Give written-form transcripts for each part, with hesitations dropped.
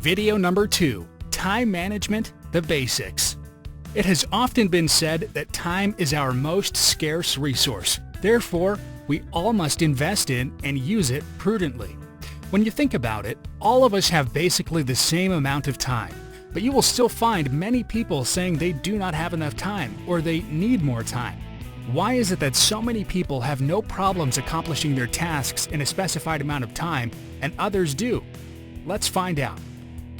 Video number 2, Time Management, the Basics. It has often been said that time is our most scarce resource. Therefore, we all must invest in and use it prudently. When you think about it, all of us have basically the same amount of time, but you will still find many people saying they do not have enough time or they need more time. Why is it that so many people have no problems accomplishing their tasks in a specified amount of time and others do? Let's find out.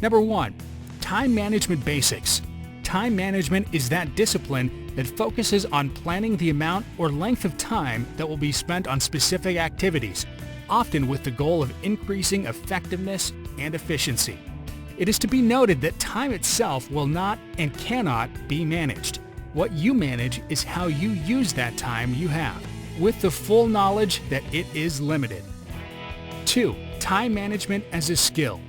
Number 1, time management basics. Time management is that discipline that focuses on planning the amount or length of time that will be spent on specific activities, often with the goal of increasing effectiveness and efficiency. It is to be noted that time itself will not and cannot be managed. What you manage is how you use that time you have, with the full knowledge that it is limited. 2. Time management as a skill.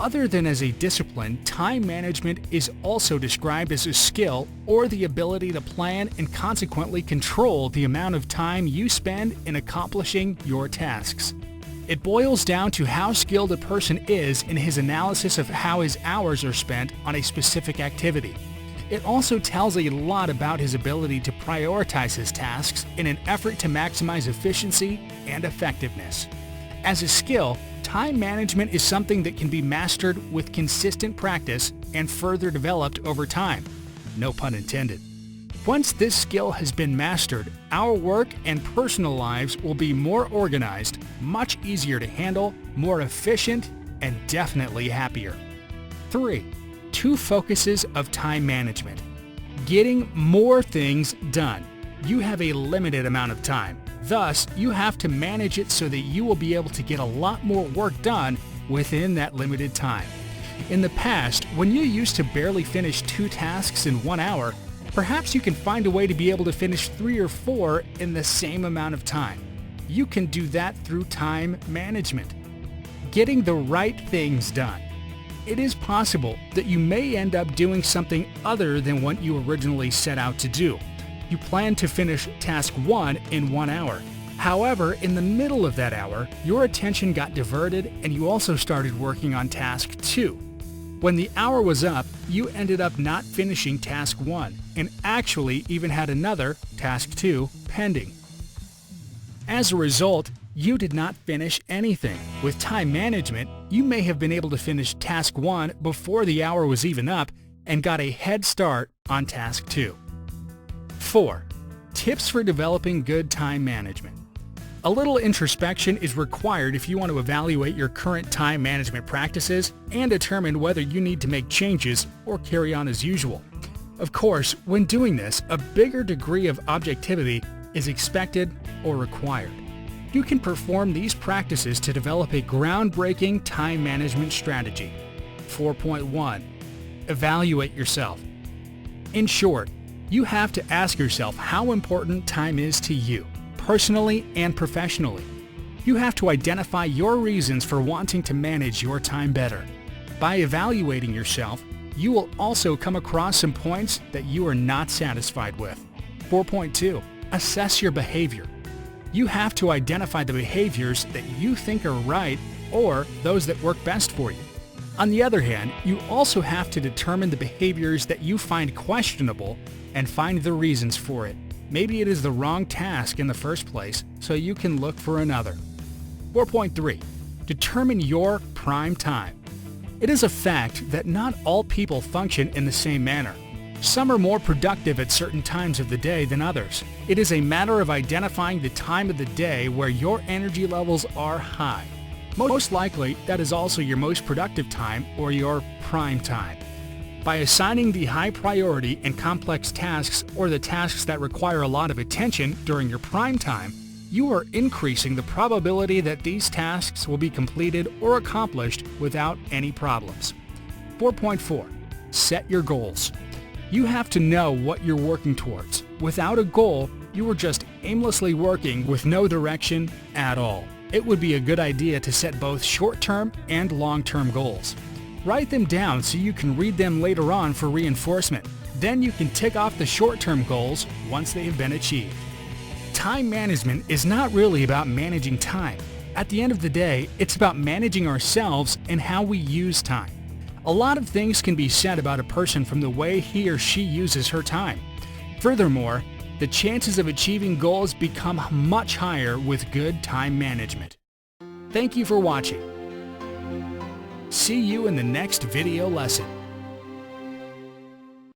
Other than as a discipline, time management is also described as a skill or the ability to plan and consequently control the amount of time you spend in accomplishing your tasks. It boils down to how skilled a person is in his analysis of how his hours are spent on a specific activity. It also tells a lot about his ability to prioritize his tasks in an effort to maximize efficiency and effectiveness. As a skill, time management is something that can be mastered with consistent practice and further developed over time. No pun intended. Once this skill has been mastered, our work and personal lives will be more organized, much easier to handle, more efficient, and definitely happier. 3. 2 focuses of time management. Getting more things done. You have a limited amount of time. Thus, you have to manage it so that you will be able to get a lot more work done within that limited time. In the past, when you used to barely finish 2 tasks in 1 hour, perhaps you can find a way to be able to finish 3 or 4 in the same amount of time. You can do that through time management. Getting the right things done. It is possible that you may end up doing something other than what you originally set out to do. You plan to finish task 1 in 1 hour. However, in the middle of that hour, your attention got diverted and you also started working on task 2. When the hour was up, you ended up not finishing task 1 and actually even had another, task 2, pending. As a result, you did not finish anything. With time management, you may have been able to finish task 1 before the hour was even up and got a head start on task 2. 4. Tips for developing good time management. A little introspection is required if you want to evaluate your current time management practices and determine whether you need to make changes or carry on as usual. Of course, when doing this, a bigger degree of objectivity is expected or required. You can perform these practices to develop a groundbreaking time management strategy. 4.1. Evaluate yourself. In short, you have to ask yourself how important time is to you, personally and professionally. You have to identify your reasons for wanting to manage your time better. By evaluating yourself, you will also come across some points that you are not satisfied with. 4.2. Assess your behavior. You have to identify the behaviors that you think are right or those that work best for you. On the other hand, you also have to determine the behaviors that you find questionable and find the reasons for it. Maybe it is the wrong task in the first place, so you can look for another. 4.3. Determine your prime time. It is a fact that not all people function in the same manner. Some are more productive at certain times of the day than others. It is a matter of identifying the time of the day where your energy levels are high. Most likely, that is also your most productive time or your prime time. By assigning the high priority and complex tasks or the tasks that require a lot of attention during your prime time, you are increasing the probability that these tasks will be completed or accomplished without any problems. 4.4. Set your goals. You have to know what you're working towards. Without a goal, you are just aimlessly working with no direction at all. It would be a good idea to set both short-term and long-term goals. Write them down so you can read them later on for reinforcement. Then you can tick off the short-term goals once they have been achieved. Time management is not really about managing time. At the end of the day, it's about managing ourselves and how we use time. A lot of things can be said about a person from the way he or she uses her time. Furthermore, the chances of achieving goals become much higher with good time management. Thank you for watching. See you in the next video lesson.